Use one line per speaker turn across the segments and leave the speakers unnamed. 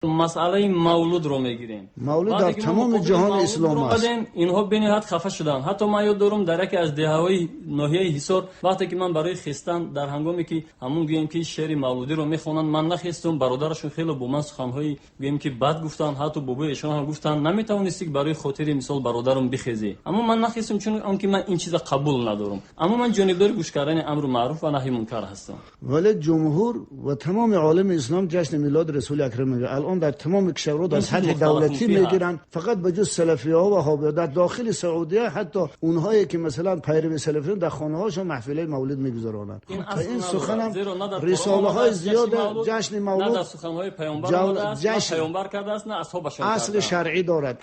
مسئله مولود رو میگیریم.
مولود در تمام جهان اسلام است.
اینها به نهایت خفه شدن. حتی ما یاد دارم در یکی از دهه‌های ناحیه حصار وقتی که من برای خستن در هنگامی که همون گویم که شعر مولودی رو میخونن من نخستم، برادرشون خیلی با من سخن‌های گویم که بد گفتن، حتی بابای ایشان هم گفتن نمیتونستی که برای خاطر مثال برادرم بخیزی. اما من نخستم چون آنکه من این چیزا قبول ندارم. اما من جانبدار گوش کردن امر معروف و نهی منکر هستم.
ولی جمهور و تمام عالم اسلام جشن میلاد رسول اکرم میگیرن. الان در تمام کشورها از حد دولتی میگیرن، فقط به جز سلفی‌ها و وهابی‌ها در داخل سعودیه حتی اونهایی که مثلا پیرو سلفیان در خانه‌هاشون محفل مولد میگذرونن. این سخنم رساله‌های زیاد جشن مولود
نه سخن‌های پیامبر پیامبر کرده است نه اصحابشون
اصل شرعی دارد.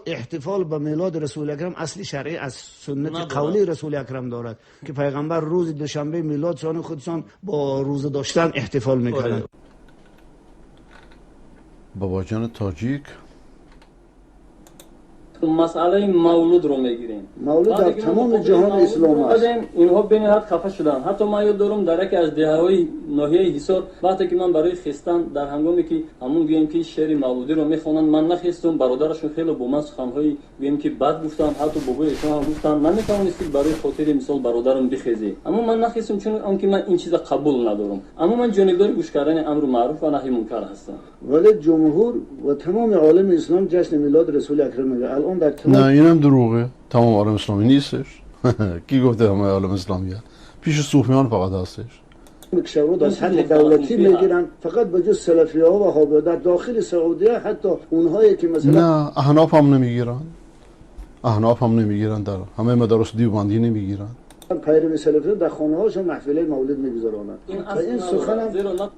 احتفال به میلاد رسول اکرم اصلی شرعی از سنت قولی رسول اکرم دارد که پیغمبر روز دوشنبه میلادشان خودشان با روزه داشتن احتفال میکنند.
بابا جان تاجیک
مسئله مولود رو میگیریم.
مولود در تمام جهان اسلام است.
اینها به نهایت خفه شدن. حتی ما یاد دارم در یکی از دهه‌های ناحیه حصار وقتی که من برای خستن در هنگامی که همون گویم که شعر مولودی رو میخونن من نخستم، برادرشون خیلی با من سخن‌های گویم که بد گفتن، حتی بابای ایشان هم گفتن نمیتونستی برای خاطر مثال برادرم بخیزی. اما من نخستم چون آنکه من این چیزا قبول ندارم. اما من جانبدار گوش کردن امر معروف و نهی منکر هستم.
ولی جمهور و تمام عالم اسلام جشن میلاد رسول اکرم میگیرن.
نه اینم دروغه. تمام عالم اسلامی نیستش. کی گفته همه عالم اسلامیه؟ پیش صوفیان فقط هستش.
کشورها از حد دولتی میگیرن، فقط به جز سلفی‌ها و وهابی‌ها در داخل سعودیه حتی اونهایی که مثلا
نه احناف هم نمیگیرن، در همه مدارس دیوبندی نمیگیرن.
پیرو سلفیان در خانه‌هاشون محفل مولد میگذرونن. این سخنم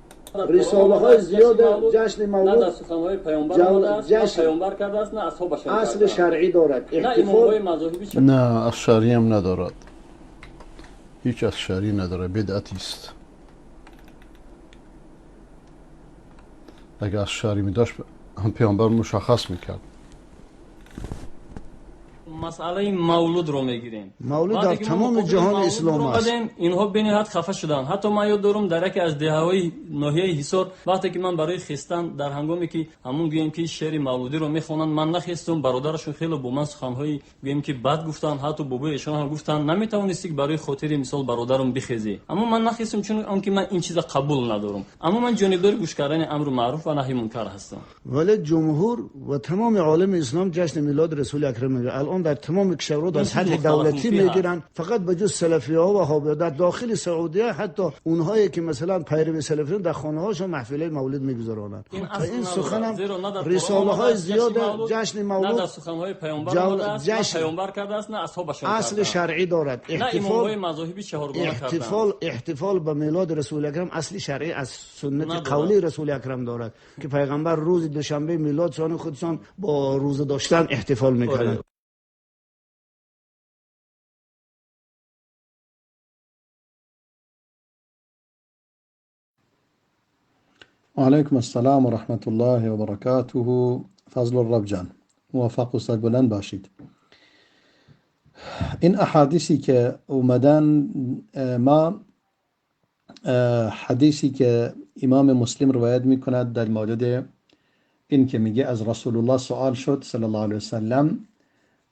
رساله‌های زیاد جشن مولود
نه سخن‌های پیامبر پیامبر کرده است نه اصحابشون
اصل شرعی دارد.
نه از شرعی هم ندارد، هیچ از شرعی نداره، بدعتی است. اگر از شرعی می داشت پیامبر مشخص میکرد.
مسئله مولود رو میگیریم.
مولود در تمام جهان اسلام است.
اینها به نهایت خفه شدن. حتی ما یاد دارم در یکی از دهه‌های ناحیه حصار وقتی که من برای خستن در هنگامی که همون گویم که شعر مولودی رو میخونن من نخستم، برادرشون خیلی با من سخن‌های گویم که بد گفتن، حتی بابای ایشان هم گفتن نمیتونستی برای خاطر مثال برادرم بخیزی. اما من نخستم چون آنکه من این چیزا قبول ندارم. اما من جانبدار گوش کردن امر معروف و نهی منکر هستم.
ولی جمهور و تمام عالم اسلام جشن میلاد رسول اکرم میگیرن. الان در تمام کشورها از حد دولتی میگیرن، فقط به جز سلفی‌ها و وهابی‌ها در داخل سعودیه حتی اونهایی که مثلا پیرو سلفیان در خانه‌هاشون محفل مولد میگذرونن. این سخنم رساله‌های زیاد جشن مولود
نه سخن‌های پیامبر پیامبر کرده است نه اصحابشون
اصل شرعی دارد. احتفال به میلاد رسول اکرم اصلی شرعی از سنت قولی رسول اکرم دارد که پیغمبر روز دوشنبه میلادشان خودشان با روزه داشتن احتفال میکنند.
علیکم السلام و رحمت الله و برکاته. فضل الرب موفق و سربلند باشید. این احادیثی که اومدن، ما حدیثی که امام مسلم روایت میکند در مورد این که میگه از رسول الله سوال شد صلی الله علیه وسلم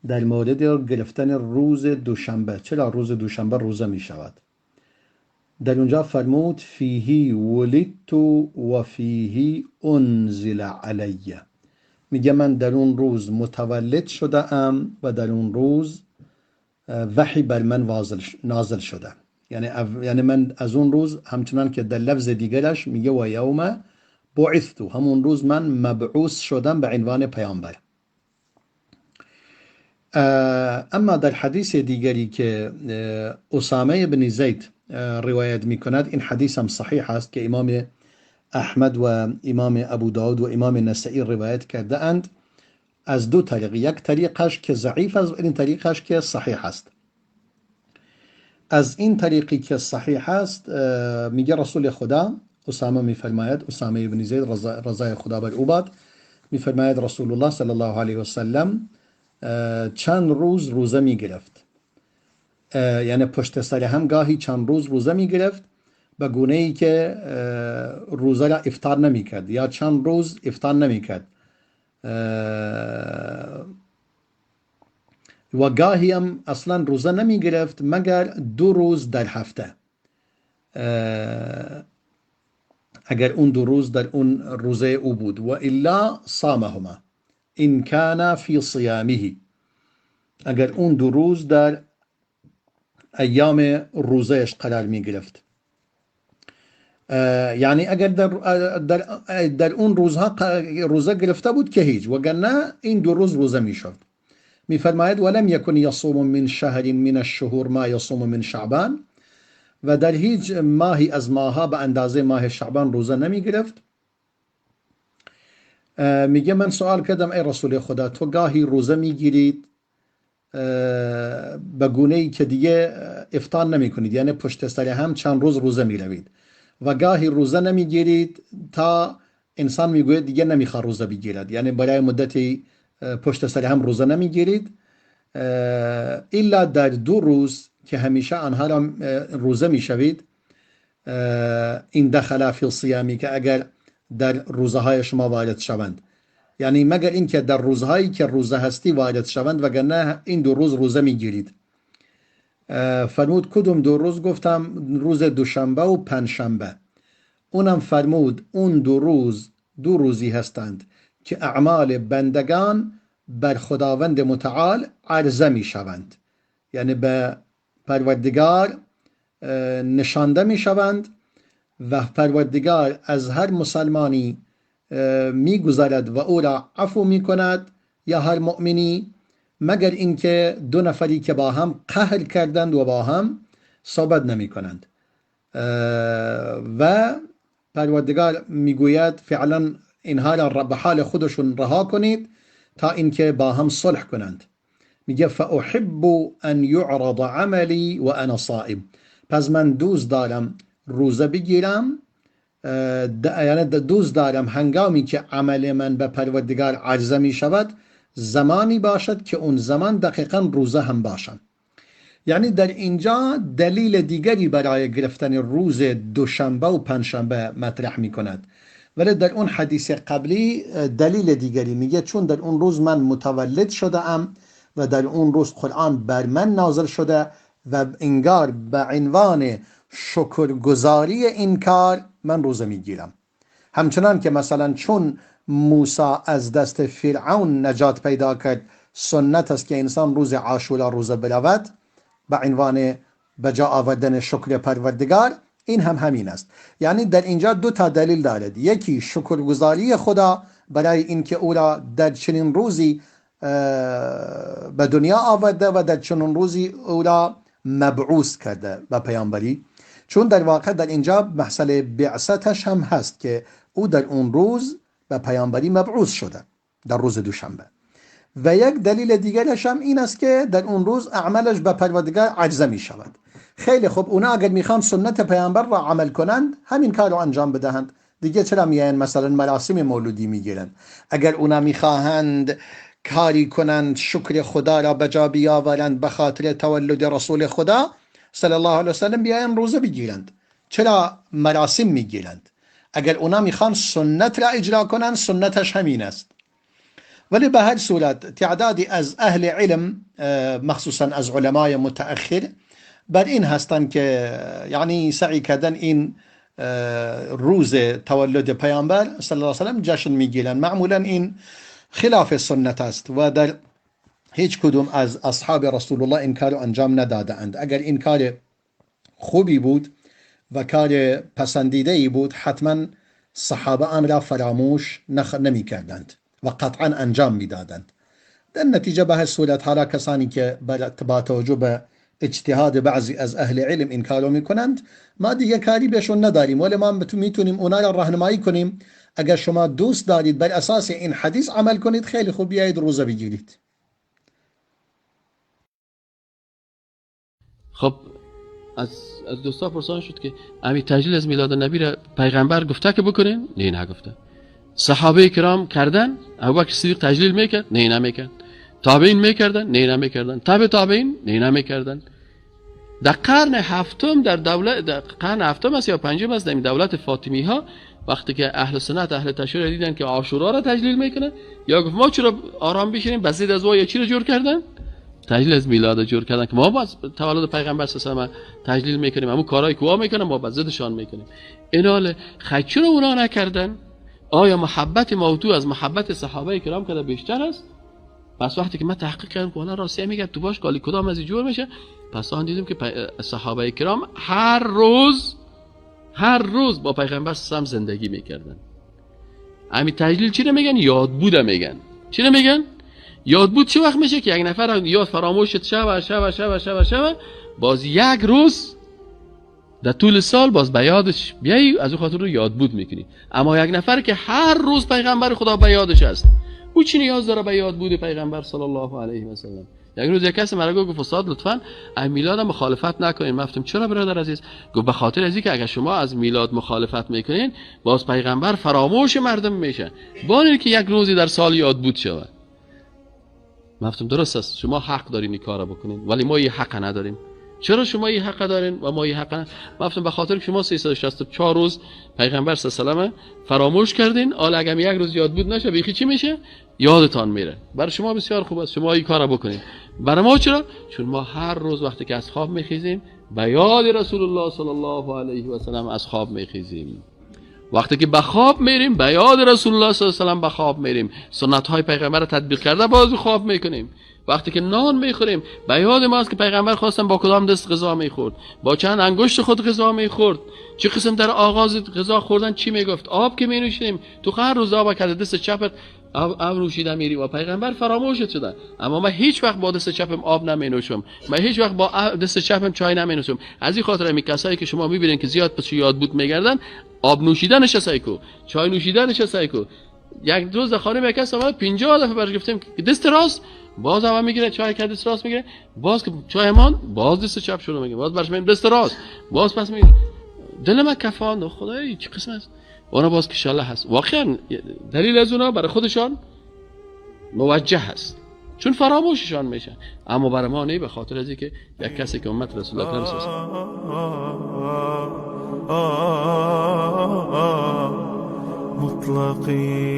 در مورد گرفتن روز دوشنبه، چرا روز دوشنبه روزه میشود؟ در اونجا فرمود فیهی ولدت و فیهی انزل علی، میگه من در اون روز متولد شده ام و در اون روز وحی بر من نازل شده. یعنی من از اون روز همچنان که در لفظ دیگرش میگه و یوم بعثت، همون روز من مبعوث شدم به عنوان پیامبر. اما در حدیث دیگری که اسامه بن زید روایت می کند، این حدیث هم صحیح است که امام احمد و امام ابو داود و امام نسائی روایت کرده اند از دو طریق، یک طریقش که ضعیف است و این طریقش که صحیح است. از این طریقی که صحیح است میگه رسول خدا، اسامه میفرماید، اسامه بن زید رضای خدا بر او باد، میفرماید رسول الله صلی الله علیه و سلم چند روز روزه میگرفت، یعنی پشت سر هم گاهی چند روز روزه میگرفت، به گونه ای که روزه را افطار نمی کرد یا چند روز افطار نمی کرد و گاهی هم اصلا روزه نمی گرفت مگر 2 روز در هفته. اگر اون 2 روز در اون روزه او بود و الا صامهما ان کان فی صیامه، اگر اون 2 روز در ایام روزهش قرار می گرفت. یعنی اگر در اون روزها روزه گرفته بود که هیچ، وگرنه این 2 روز روزه می شد. می فرماید ولم یکن یصوم من شهر من الشهور ما یصوم من شعبان، و در هیچ ماهی از ماها به اندازه ماه شعبان روزه نمی گرفت. میگه من سوال کردم ای رسول خدا تو گاهی روزه میگیرید به گونه ای که دیگه افطار نمی کنید، یعنی پشت سر هم چند روز روزه می روید، و گاهی روزه نمی گیرید تا انسان میگوید دیگه نمیخواد روزه بگیرد، یعنی برای مدتی پشت سر هم روزه نمی گیرید الا در 2 روز که همیشه آنها را روزه می شوید. این دخل فی الصیامی که اگر در روزه های شما وارد شوند، یعنی مگر اینکه در روزهایی که روزه هستی وارد شوند، وگرنه این 2 روز روزه می گیرید. فرمود کدوم 2 روز؟ گفتم روز دوشنبه و پنجشنبه. اونم فرمود اون 2 روز 2 روزی هستند که اعمال بندگان بر خداوند متعال عرضه می شوند، یعنی به پروردگار نشانده می شوند و پروردگار از هر مسلمانی می گذرد و او را عفو می کند یا هر مؤمنی، مگر اینکه 2 نفری که با هم قهر کردند و با هم صحبت نمی کنند و پروردگار می گوید فعلا اینها را به حال خودشون رها کنید تا اینکه با هم صلح کنند. میگه فاحب ان یعرض عملی و انا صائم، پس من دوست دارم روزه بگیرم، یعنی دوست دارم هنگامی که عمل من به پروردگار عرضه می شود زمانی باشد که اون زمان دقیقا روزه هم باشم. یعنی در اینجا دلیل دیگری برای گرفتن روز دوشنبه و پنجشنبه مطرح می کند، ولی در اون حدیث قبلی دلیل دیگری میگه چون در اون روز من متولد شده ام و در اون روز قرآن بر من نازل شده و انگار به عنوان شکرگزاری این کار من روزه میگیرم. همچنان که مثلا چون موسی از دست فرعون نجات پیدا کرد سنت است که انسان روز عاشورا روزه برود به عنوان بجا آوردن شکر پروردگار، این هم همین است. یعنی در اینجا 2 تا دلیل دارد، یکی شکرگزاری خدا برای اینکه او را در چنین روزی به دنیا آورده و در چنین روزی او را مبعوث کرده به پیامبری، چون در واقع در اینجا مسئله بعثتش هم هست که او در اون روز به پیامبری مبعوث شده در روز دوشنبه. و یک دلیل دیگرش هم این است که در اون روز اعمالش به پروردگار عرضه می شود. خیلی خوب، اونا اگر میخوان سنت پیامبر را عمل کنند همین کار رو انجام بدهند دیگه، چرا میان مثلا مراسم مولودی میگیرند؟ اگر اونا میخواهند کاری کنند شکر خدا را به جا بیاورند به خاطر تولد رسول خدا صلی الله علیه وسلم، بیاین روزه بگیرند، چرا مراسم میگیرند؟ اگر اونا میخوان سنت را اجرا کنند سنتش همین است. ولی به هر صورت تعدادی از اهل علم مخصوصا از علمای متأخر بر این هستند که یعنی سعی کردن این روز تولد پیامبر صلی الله علیه وسلم جشن میگیرن. معمولا این خلاف سنت است و در هیچ کدوم از اصحاب رسول الله این کار انجام ندادند. اگر این کار خوبی بود و کار پسندیده ای بود حتما صحابه آن را فراموش نمی کردند و قطعا انجام می دادند. در نتیجه به هر صورت حالا کسانی که با توجه به اجتهاد بعضی از اهل علم این کارو می کنند ما دیگه کاری بهشون نداریم، ولی ما میتونیم اونا را راهنمایی کنیم. اگر شما دوست دارید بر اساس این حدیث عمل کنید خیلی خوب، بیایید روزه بگیرید.
خب از دوستا پرسان شد که امی تجلیل از میلاد نبی را پیغمبر گفته که بکنین؟ نه نگفته. صحابه کرام کردن؟ ابوبکر صدیق تجلیل میکرد؟ نه نمیکرد. تابعین میکردن؟ نه نمیکردن. تابعین؟ نه نمیکردن. در قرن هفتم در دولت در قرن هفتم است یا پنجم است در دولت فاطمی ها، وقتی که اهل سنت اهل تشیع دیدن که عاشورا را تجلیل میکنه، یا گفت ما چرا آرام بشینیم، بزید از وای چی رو جور کردن؟ تجلیل از میلاد جور کردن که ما باز تولد پیغمبر صلی الله علیه و تجلیل میکنیم، همون کارهای که وا میکنن ما بزدشان میکنیم. اینال چرا اونا نکردن؟ آیا محبت موضوع از محبت صحابه کرام که بیشتر است؟ پس وقتی که من تحقیق کردم که والا راستی میگه تو باش کالی کدام از جور میشه، پس آن دیدیم که صحابه کرام هر روز با پیغمبر صلی الله علیه و زندگی میکردن. همین تجلیل چی نمیگن؟ یاد بوده میگن. چی نمیگن؟ یاد بود چه وقت میشه که یک نفر یاد فراموش شوه باز یک روز در طول سال باز به یادش بیایی، از اون خاطر رو یاد بود میکنی. اما یک نفر که هر روز پیغمبر خدا به یادش هست، او چی نیاز داره به یاد بود پیغمبر صلی الله علیه و سلم؟ یک روز یک کسی مرا گفت استاد لطفاً از میلاد مخالفت نکنین. گفتم چرا برادر عزیز؟ گفت به خاطر از اینکه اگر شما از میلاد مخالفت میکنین باز پیغمبر فراموش مردم میشه، با اینکه یک روزی در سال یاد بود شوه. گفتم درست است، شما حق دارین این کارو بکنین ولی ما این حق نداریم. چرا شما این حق دارین و ما این حق نداریم؟ گفتم به خاطر که شما 364 روز پیغمبر صلی الله علیه و فراموش کردین، حالا اگه یک روز یاد بود نشه بیخی چی میشه؟ یادتان میره. برای شما بسیار خوب است شما این کارو بکنین. برای ما چرا؟ چون ما هر روز وقتی که از خواب میخیزیم به یاد رسول الله صلی الله علیه و سلم از خواب میخیزیم. وقتی که به خواب میریم به یاد رسول الله صلی الله علیه و سلم به خواب میریم، سنت های پیغمبر رو تطبیق کرده باز خواب میکنیم. وقتی که نان میخوریم به یاد ماست که پیغمبر خواستن با کدام دست غذا میخورد، با چند انگشت خود غذا میخورد، چه قسم در آغاز غذا خوردن چی میگفت، آب که مینوشیدیم تو هر روز آب کرده دست چپت آب نوشیده میری و پیغمبر فراموش شده. اما من هیچ وقت با دست چپم آب نمینوشم، من هیچ وقت با دست چپم چای نمینوشم. از این خاطر می کسایی که شما میبینین که زیاد پس یاد بود میگردن، آب نوشیدنش سایکو، چای نوشیدنش سایکو. یک روز خانم یک کس اومد 50 دفعه برش گفتم که دست راست، باز هم میگیره چای که دست راست میگیره، باز که چای مان باز دست چپ شروع میگه، باز برش میگم دست راست، باز پس میگه دل من کفان خدای چه قسم است. اونا باز که انشالله هست. واقعا دلیل از اونا برای خودشان موجه هست چون فراموششان میشن، اما برای ما نه، به خاطر از اینکه یک کسی که امت رسول الله صلی الله علیه و سلم
مطلقی